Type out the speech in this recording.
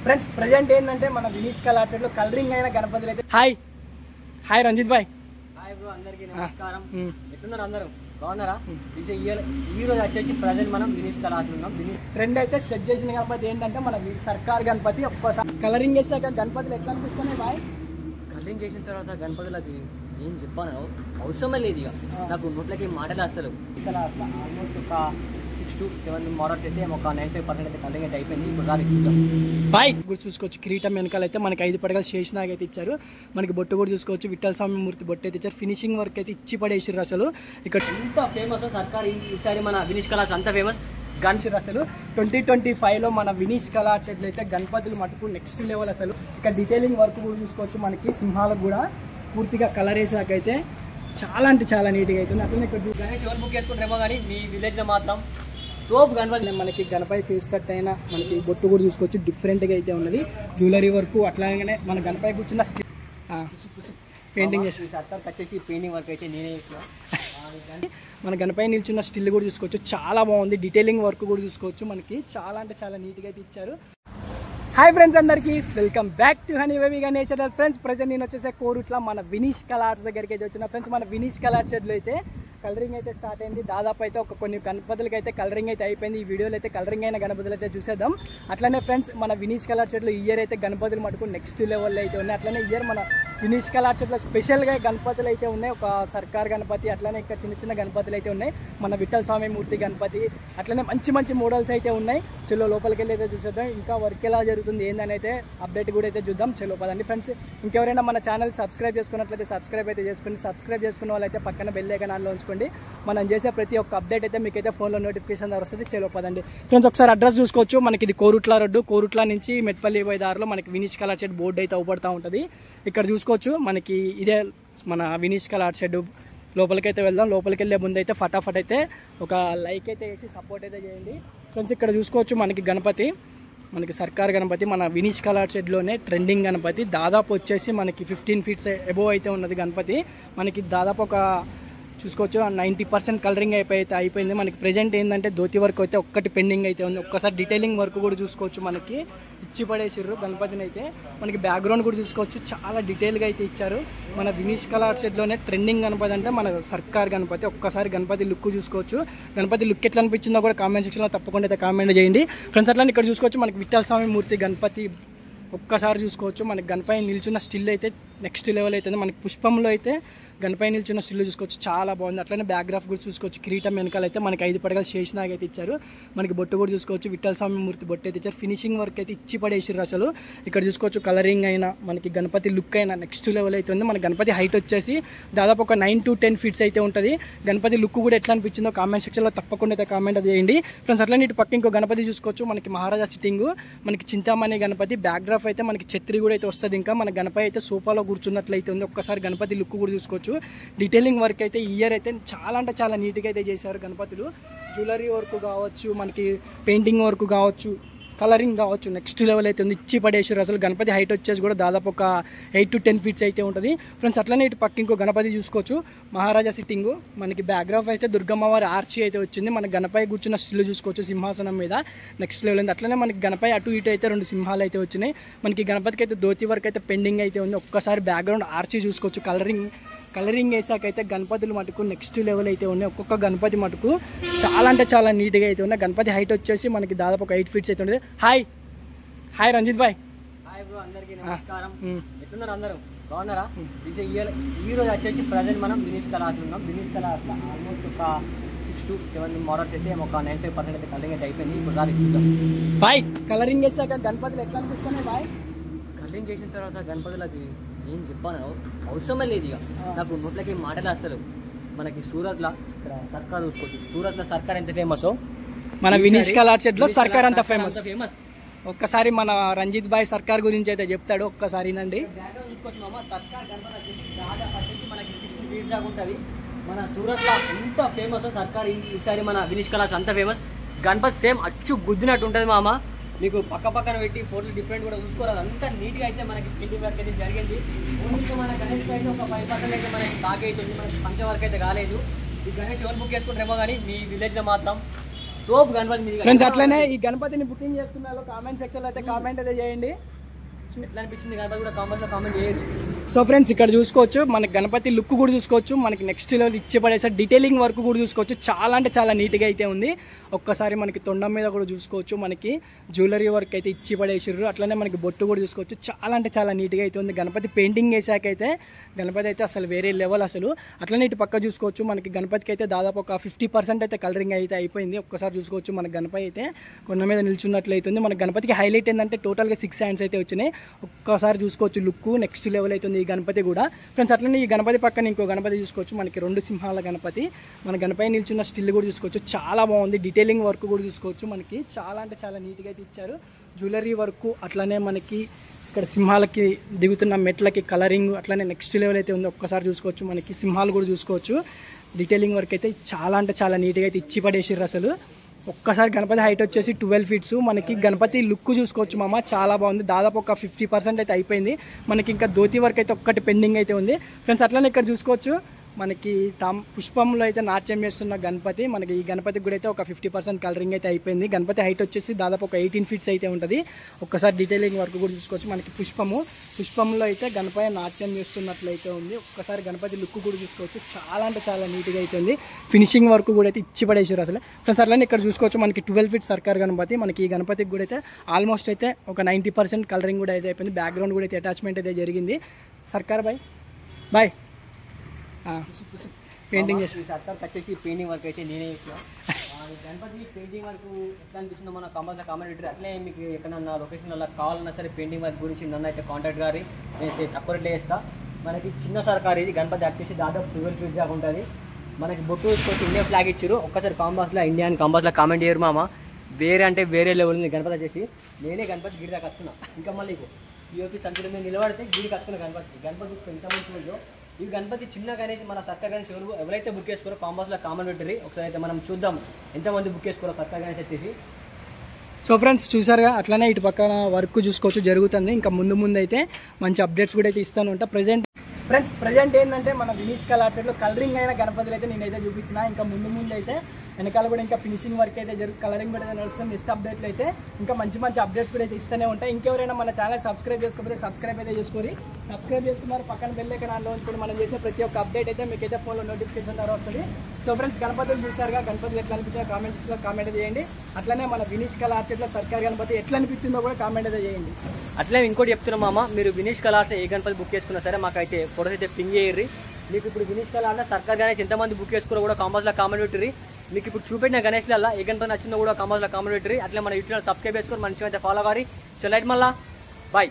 Friends present ఏంటంటే మన వినీష్ కళాశాలలో కలరింగ్ అయిన గణపతులు అయితే హాయ్ రంజిత్ భాయ్. హాయ్ బ్రో, అందరికీ నమస్కారం. ఎట్లున్నారు అందరూ? బాగున్నారా? ఈ రోజు వచ్చేసి ప్రజెంట్ మనం వినీష్ కళాశాల ఉన్నాం. ట్రెండ్ అయితే సెట్ చేసిన గణపతి ఏంటంటే మన సర్కార్ గణపతి. ఒక్కసారి కలరింగ్ చేశాక గణపతులు ఎట్లా అనిపిస్తున్నాయి బాయ్? కలరింగ్ చేసిన తర్వాత గణపతులకి ఏం చెప్పాను అవసరమే లేదు. ఇక నాకు నోట్లకి మాటలు వస్తారు. ఇక్కడ ఆల్మోస్ట్ ఒక 6 to 7 మోడల్స్ అయితే ఒక 95% అయితే కలరింగ్ అయితే అయిపోయింది. ఇప్పుడు బాయ్ గుడి చూసుకోవచ్చు. కిరీటం వెనకాల అయితే మనకి 5 పడగలు శేషనాగ్ అయితే ఇచ్చారు. మనకి బొట్టు కూడా చూసుకోవచ్చు. విఠల్ స్వామి మూర్తి బొట్టు అయితే ఇచ్చారు. ఫినిషింగ్ వర్క్ అయితే ఇచ్చి పడేసారు. అసలు ఇక్కడ ఎంత ఫేమస్ సర్కార్ ఈసారి మన వినీష్ కళాశాల అంత ఫేమస్ గణపతి. అసలు 2025లో మన వినీష్ కళాశాలలో అయితే గణపతులు మటుకు నెక్స్ట్ లెవెల్. అసలు ఇక్కడ డీటెయిలింగ్ వర్క్ కూడా చూసుకోవచ్చు. మనకి సింహాలకు కూడా పూర్తిగా కలర్ వేసాకైతే చాలా అంటే చాలా నీట్గా అవుతుంది. అట్లనే ఇక్కడ గణేష్ ఎవరు బుక్ చేసుకుంటారేమో కానీ మీ విలేజ్లో మాత్రం తోపు గణపతి. మనకి గణపతి ఫేస్ కట్ అయినా మనకి బొట్టు కూడా చూసుకోవచ్చు. డిఫరెంట్గా అయితే ఉన్నది. జ్యువెలరీ వర్క్ అట్లాగనే మన గణపతి కూర్చున్న పెయింటింగ్ చేసి సర్కార్ వచ్చేసి పెయింటింగ్ వర్క్ అయితే నేనే చేసిన. మన గణపతి నిల్చున్న స్టిల్ కూడా చూసుకోవచ్చు. చాలా బాగుంది. డీటెయిలింగ్ వర్క్ కూడా చూసుకోవచ్చు. మనకి చాలా అంటే చాలా నీట్గా అయితే ఇచ్చారు. హాయ్ ఫ్రెండ్స్, అందరికీ welcome back to honey baby Ganesh. Friends present నేను వచ్చేస్తే కోరుట్ల మన వినీష్ కళార్స్ దగ్గరికి అయితే వచ్చిన. ఫ్రెండ్స్ మన వినీష్ కళార్ షెడ్లో అయితే కలరింగ్ అయితే స్టార్ట్ అయింది. దాదాపు అయితే ఒక కొన్ని గణపతులకి అయితే కలరింగ్ అయితే అయిపోయింది. ఈ వీడియోలో అయితే కలరింగ్ అయిన గణపతులు అయితే చూసేద్దాం. అట్లనే ఫ్రెండ్స్ మన వినీష్ కళార్ షెడ్లో ఈ ఇయర్ అయితే గణపతులు మటుకు నెక్స్ట్ లెవెల్లో అయితే ఉన్నాయి. అట్లనే ఇయర్ మన వినీష్ కళార్ షెడ్లో స్పెషల్గా గణపతులు అయితే ఉన్నాయి. ఒక సర్కార్ గణపతి, అట్లనే ఇంకా చిన్న చిన్న గణపతులు అయితే ఉన్నాయి. మన విఠల్ స్వామి మూర్తి గణపతి, అట్లనే మంచి మంచి మోడల్స్ అయితే ఉన్నాయి. చలో లోపలికి వెళ్ళి అయితే చూసేద్దాం. ఇంకా వర్క్ ఎలా జరుగుతుంది ఏందని అయితే అప్డేట్ కూడా అయితే చూద్దాం. చలో పదండి ఫ్రెండ్స్. ఇంకెవరైనా మన ఛానల్ సబ్స్క్రైబ్ చేసుకున్నట్లయితే సబ్స్క్రైబ్ అయితే చేసుకోండి. సబ్స్క్రైబ్ చేసుకున్న వాళ్ళైతే పక్కన బెల్ ఐకాన్ ఆన్లో ఉంచుకోండి. మనం చేసే ప్రతి ఒక్క అప్డేట్ అయితే మీకైతే ఫోన్లో నోటిఫికేషన్ ద్వారా వస్తుంది. చలో పదండి ఫ్రెండ్స్. ఒకసారి అడ్రస్ చూసుకోవచ్చు. మనకి ఇది కోరుట్ల రోడ్డు. కోరుట్ల నుంచి మెట్పల్లి పోయే దారిలో మనకి వినీష్ కళార్ షెడ్ బోర్డు అయితే అవుపడుతూ ఉంటుంది. ఇక్కడ చూసుకోవచ్చు. మనకి ఇదే మన వినీష్ కళార్ షెడ్. లోపలికి అయితే వెళ్దాం. లోపలికి వెళ్ళే ముందు అయితే ఫటాఫట్ అయితే ఒక లైక్ అయితే వేసి సపోర్ట్ అయితే చేయండి ఫ్రెండ్స్. ఇక్కడ చూసుకోవచ్చు మనకి గణపతి, మనకి సర్కార్ గణపతి మన వినీష్ కళార్ షెడ్లోనే ట్రెండింగ్ గణపతి. దాదాపు వచ్చేసి మనకి 15 feet అబోవ్ అయితే ఉన్నది గణపతి. మనకి దాదాపు ఒక చూసుకోవచ్చు 90% కలరింగ్ అయిపోయింది. మనకి ప్రెజెంట్ ఏంటంటే ధోతి వర్క్ అయితే ఒక్కటి పెండింగ్ అయితే ఉంది. ఒక్కసారి డీటెయిలింగ్ వర్క్ కూడా చూసుకోవచ్చు. మనకి ఇచ్చి పడేసిర్రు గణపతిని అయితే. మనకి బ్యాక్గ్రౌండ్ కూడా చూసుకోవచ్చు. చాలా డీటెయిల్గా అయితే ఇచ్చారు. మన వినీష్ కళార్ షెడ్లోనే ట్రెండింగ్ గణపతి అంటే మన సర్కార్ గణపతి. ఒక్కసారి గణపతి లుక్ చూసుకోవచ్చు. గణపతి లుక్ ఎట్లా అనిపించిందో కూడా కామెంట్ సెక్షన్లో తప్పకుండా అయితే కామెంట్ చేయండి ఫ్రెండ్స్. అట్లా ఇక్కడ చూసుకోవచ్చు మనకి విఠల్ స్వామి మూర్తి గణపతి. ఒక్కసారి చూసుకోవచ్చు. మనకి గణపతి నిల్చున్న స్టిల్ అయితే నెక్స్ట్ లెవెల్ అవుతుంది. మనకి పుష్పంలో అయితే గణపతి నిల్చున్న స్టిల్ చూసుకోవచ్చు. చాలా బాగుంది. అట్లనే బ్యాక్గ్రాఫ్ కూడా చూసుకోవచ్చు. కిరీటం వెనకాల అయితే మనకి 5 పడగలు శేషనాగ్ అయితే ఇచ్చారు. మనకి బొట్టు కూడా చూసుకోవచ్చు. విఠల్ స్వామి మూర్తి బొట్టు అయితే ఇచ్చారు. ఫినిషింగ్ వర్క్ అయితే ఇచ్చి పడేసారు. అసలు ఇక్కడ చూసుకోవచ్చు. కలరింగ్ అయినా మనకి గణపతి లుక్ అయినా నెక్స్ట్ లెవెల్ అయితే ఉంది. మన గణపతి హైట్ వచ్చేసి దాదాపు ఒక 9 to 10 feet అయితే ఉంటుంది. గణపతి లుక్ కూడా ఎట్లా అనిపించిందో కామెంట్ సెక్షన్లో తప్పకుండా అయితే కామెంట్ చేయండి ఫ్రెండ్స్. అట్లనే ఇటు పక్క ఇంకో గణపతి చూసుకోవచ్చు. మనకి మహారాజా సిట్టింగ్, మనకి చింతామణి గణపతి. బ్యాక్డ్రాఫ్ అయితే మనకి ఛత్రి కూడా అయితే వస్తుంది. ఇంకా మన గణపతి అయితే సోఫాలో కూర్చున్నట్లయితే ఉంది. ఒక్కసారి గణపతి లుక్ కూడా చూసుకోవచ్చు. డీటెయిలింగ్ వర్క్ అయితే ఈ ఇయర్ అయితే చాలా అంటే చాలా నీట్గా అయితే చేశారు గణపతులు. జ్యువెలరీ వర్క్ కావచ్చు, మనకి పెయింటింగ్ వర్క్ కావచ్చు, కలరింగ్ కావచ్చు నెక్స్ట్ లెవెల్ అయితే ఉంది. ఇచ్చి పడేసారు. అసలు గణపతి హైట్ వచ్చేసి కూడా దాదాపు ఒక 8 to 10 feet అయితే ఉంటుంది ఫ్రెండ్స్. అట్లనే ఇటు పక్క ఇంకో గణపతి చూసుకోవచ్చు. మహారాజా సిట్టింగ్. మనకి బ్యాక్గ్రౌండ్ అయితే దుర్గమ్మవారి ఆర్చి అయితే వచ్చింది. మన గణపతి కూర్చున్న స్టిల్ చూసుకోవచ్చు సింహాసనం మీద నెక్స్ట్ లెవెల్ ఉంది. అట్లనే మనకి గణపతి అటు ఇటు అయితే 2 సింహాలు అయితే వచ్చినాయి. మనకి గణపతికి అయితే ధోతి వర్క్ అయితే పెండింగ్ అయితే ఉంది. ఒక్కసారి బ్యాక్గ్రౌండ్ ఆర్చి చూసుకోవచ్చు. కలరింగ్ వేసాకైతే గణపతులు మటుకు నెక్స్ట్ లెవెల్ అయితే ఉన్నాయి. ఒక్కొక్క గణపతి మటుకు చాలా అంటే చాలా నీట్గా అయితే ఉన్నాయి. గణపతి హైట్ వచ్చేసి మనకి దాదాపు ఒక 8 feet అయితే ఉంటుంది. హాయ్ రంజిత్ భాయ్. హాయ్ బ్రో, అందరికీ నమస్కారం. ఎట్లున్నారు అందరూ? బాగున్నారా? ఈ రోజు వచ్చేసి ప్రజెంట్ మనం వినీష్ కళాశాల ఉన్నాం. వినీష్ కళాశాల ఆల్మోస్ట్ ఒక 6 to 7 మోడల్స్ అయితే ఒక 95% అయితే కలరింగ్ అయితే అయిపోయింది. ఇప్పుడు బాయ్ కలరింగ్ వేసాక గణపతులు ఎట్లా అనిపిస్తున్నాయి బాయ్? కలరింగ్ చేసిన తర్వాత గణపతులకి ఏం చెప్పాను అవసరమే లేదు. ఇక నాకు నోట్లకి మాటలు వస్తారు. మనకి సూరత్లో సర్కార్ చూసుకోవచ్చు. సూరత్లో సర్కార్ ఎంత ఫేమస్, మన వినీష్ కళార్ షెడ్లో సర్కార్ అంత ఫేమస్. ఒక్కసారి మన రంజిత్ భాయ్ సర్కార్ గురించి అయితే చెప్తాడు. ఒక్కసారి నండి. సర్కార్ గణపతి మనకి 60 feet దాకా ఉంటుంది. మన సూరత్లో ఎంత ఫేమస్ సర్కార్ ఈసారి మన వినీష్ కళాశాల అంత ఫేమస్. గణపతి సేమ్ అచ్చు గుద్దినట్టు ఉంటుంది మామ. మీకు పక్కన పెట్టి ఫోటోలు డిఫరెంట్ కూడా చూసుకోరాదు. అంత నీట్గా అయితే మనకి పెయింటింగ్ వర్క్ అయితే జరిగింది. ఓన్లీ మన గణేష్ అయితే ఒక 5% అయితే మనకి బాగా అవుతుంది. మనకి పంచ వర్క్ అయితే కాలేదు. ఈ గణేష్ ఎవరు బుక్ చేసుకుంటారేమో కానీ మీ విలేజ్లో మాత్రం తోపు గణపతి మీద ఫ్రెండ్స్. అట్లనే ఈ గణపతిని బుకింగ్ చేసుకున్న కామెంట్ సెక్షన్ లో అయితే కామెంట్ అయితే చేయండి. ఎట్లా అనిపించింది గణపతి కూడా కామెంట్స్ లో కామెంట్ చేయండి. సో ఫ్రెండ్స్ ఇక్కడ చూసుకోవచ్చు మనకి గణపతి లుక్ కూడా చూసుకోవచ్చు, మనకి నెక్స్ట్ లెవెల్ ఇచ్చి పడేసే డీటెయిలింగ్ వర్క్ కూడా చూసుకోవచ్చు. చాలా అంటే చాలా నీట్గా అయితే ఉంది. ఒక్కసారి మనకి తొండం మీద కూడా చూసుకోవచ్చు, మనకి జ్యువెలరీ వర్క్ అయితే ఇచ్చి పడేసారు. అట్లనే మనకి బొట్టు కూడా చూసుకోవచ్చు. చాలా అంటే చాలా నీట్గా అయితే ఉంది. గణపతి పెయింటింగ్ వేసాకైతే గణపతి అయితే అసలు వేరే లెవెల్ అసలు. అట్లనే ఇటు పక్క చూసుకోవచ్చు, మనకి గణపతికి అయితే దాదాపు ఒక 50% అయితే కలరింగ్ అయితే అయిపోయింది. ఒక్కసారి చూసుకోవచ్చు మన గణపతి అయితే కొండ మీద నిల్చున్నట్లు అవుతుంది. మన గణపతికి హైలైట్ ఏంటంటే టోటల్గా 6 హ్యాండ్స్ అయితే వచ్చినాయి. ఒక్కసారి చూసుకోవచ్చు లుక్ నెక్స్ట్ లెవెల్ అవుతుంది ఈ గణపతి కూడా. ఫ్రెండ్స్ అట్లనే ఈ గణపతి పక్కన ఇంకో గణపతి చూసుకోవచ్చు, మనకి 2 సింహాల గణపతి. మన గణపతి నిల్చున్న స్టిల్ కూడా చూసుకోవచ్చు, చాలా బాగుంది. డీటెయిలింగ్ వర్క్ కూడా చూసుకోవచ్చు, మనకి చాలా అంటే చాలా నీట్గా అయితే ఇచ్చారు. జ్యువెలరీ వర్క్ అట్లనే మనకి ఇక్కడ సింహాలకి దిగుతున్న మెట్లకి కలరింగ్ అట్లనే నెక్స్ట్ లెవెల్ అయితే ఉంది. ఒక్కసారి చూసుకోవచ్చు, మనకి సింహాలు కూడా చూసుకోవచ్చు. డీటెయిలింగ్ వర్క్ అయితే చాలా అంటే చాలా నీట్గా అయితే ఇచ్చి పడేసారు అసలు. ఒక్కసారి గణపతి హైట్ వచ్చేసి 12 feet. మనకి గణపతి లుక్ చూసుకోవచ్చు మామ, చాలా బాగుంది. దాదాపు ఒక 50% అయితే అయిపోయింది. మనకి ఇంకా ధోతి వర్క్ అయితే ఒక్కటి పెండింగ్ అయితే ఉంది. ఫ్రెండ్స్ అట్లనే ఇక్కడ చూసుకోవచ్చు, మనకి పుష్పంలో అయితే నాట్యం చేస్తున్న గణపతి. మనకి ఈ గణపతికి కూడా అయితే ఒక 50% కలరింగ్ అయితే అయిపోయింది. గణపతి హైట్ వచ్చేసి దాదాపు ఒక 18 feet అయితే ఉంటుంది. ఒక్కసారి డీటెయిలింగ్ వర్క్ కూడా చూసుకోవచ్చు. మనకి పుష్పంలో అయితే గణపతి నాట్యం చేస్తున్నట్లయితే ఉంది. ఒక్కసారి గణపతి లుక్ కూడా చూసుకోవచ్చు, చాలా అంటే చాలా నీట్గా అయితే ఉంది. ఫినిషింగ్ వర్క్ కూడా అయితే ఇచ్చి పడేసారు అసలు. ఫ్రెండ్స్ అట్లనే ఇక్కడ చూసుకోవచ్చు, మనకి 12 feet సర్కార్ గణపతి. మనకి ఈ గణపతికి కూడా అయితే ఆల్మోస్ట్ అయితే ఒక 90% కలరింగ్ కూడా అయితే అయిపోయింది. బ్యాక్గ్రౌండ్ కూడా అయితే అటాచ్మెంట్ అయితే జరిగింది. సర్కార్ బాయ్ పెయింటింగ్ చేసి సర్కార్ వచ్చేసి పెయింటింగ్ వర్క్ అయితే నేనే చేసిన. గణపతి పెయింటింగ్ వర్క్ ఎట్లా అనిపిస్తుందో మన కామెంట్లో కామెంట్ పెట్టారు. అట్లే మీకు ఎక్కడన్నా లొకేషన్ అలా కావాలన్నా సరే పెయింటింగ్ వర్క్ గురించి నన్ను అయితే కాంటాక్ట్ గారి నేనైతే తక్కువ రేట్లో చేస్తా. మనకి చిన్న సర్కార్ ఇది గణపతి వచ్చేసి దాదాపు 12 feet దాకా ఉంటుంది. మనకి బొట్టు వేసుకొచ్చి ఇండియా ఫ్లాగ్ ఇచ్చారు. ఒక్కసారి కాంబాస్లో ఇండియా అని కాంబాస్లో కామెంట్ చేయరు మామ. వేరే అంటే వేరే లెవెల్ ఉంది గణపతి వచ్చేసి. నేనే గణపతి గిరి దాకా వస్తున్నా. ఇంకా మళ్ళీ ఈఓపి సంచుల మీద నిలబడితే గిరికి వస్తున్నా గణపతి చూసుకో ఎంత మంచి ఉందో. ఈ గణపతి చిన్న గణేష్ మన సర్కార్ గణేష్ ఎవరైతే బుక్ చేసుకోరో కాంబాస్లో కామెంట్ పెట్టిరి. ఒకసారి అయితే మనం చూద్దాం ఎంతమంది బుక్ చేసుకోరో సర్కార్ గణేష్ వచ్చేసి. సో ఫ్రెండ్స్ చూసారుగా, అట్లనే ఇటు పక్కన వర్క్ చూసుకోవచ్చు జరుగుతుంది. ఇంకా ముందు అయితే మంచి అప్డేట్స్ కూడా అయితే ఇస్తాను ఉంటా. ప్రజెంట్ ఏంటంటే మన వినీష్ కళాశాలలో కలరింగ్ అయిన గణపతులు అయితే నేనైతే చూపించిన. ఇంకా ముందు అయితే వెనకాల కూడా ఇంకా ఫినిషింగ్ వర్క్ అయితే కలరింగ్ కూడా అయితే నడుస్తుంది. నెక్స్ట్ అప్డేట్లు అయితే ఇంకా మంచి అప్డేట్స్ కూడా అయితే ఇస్తూనే ఉంటాయి. ఇంకెవరైనా మన ఛానల్ సబ్స్క్రైబ్ చేసుకోకపోతే సబ్స్క్రైబ్ అయితే చేసుకొని సబ్స్క్రైబ్ చేసుకున్నారు, పక్కన బెల్ ఐకాన్ ఆన్లో ఉంచుకొని మనం చేసే ప్రతి ఒక్క అప్డేట్ అయితే మీకు అయితే ఫోన్లో నోటిఫికేషన్ ద్వారా వస్తుంది. సో ఫ్రెండ్స్ గణపతులు చూసారుగా, గణపతులు ఎట్లా అనిపించారో కామెంట్ సెక్షన్లో కామెంట్ చేయండి. అట్లనే మన వినీష్ కళాశాలలో సర్కార్ గణపతి ఎట్లా అనిపించిందో కూడా కామెంట్ అయితే చేయండి. అట్లే ఇంకోటి చెప్తున్నాం మామ, మీరు వినీష్ కళాశాల ఏ గణపతి బుక్ చేసుకున్నా సరే మాకైతే ఫోటోస్ అయితే పింగ్ చేయర్రి. మీకు ఇప్పుడు వినీష్ కళాశాల సర్కార్ గణేష్ ఎంతమంది బుక్ చేసుకున్నా కూడా కాంబాస్లో కామెంట్ పెట్టిరి. మీకు ఇప్పుడు చూపెట్టిన గణేష్లలో ఏ గణపతి నచ్చిందో కూడా కాంబాస్లో కామెంట్ పెట్టిరి. అట్లా మన యూట్యూబ్లో సబ్స్క్రైబ్ చేసుకొని మంచిగా అయితే ఫాలో కారి. చల్లైట్ మళ్ళా బాయ్.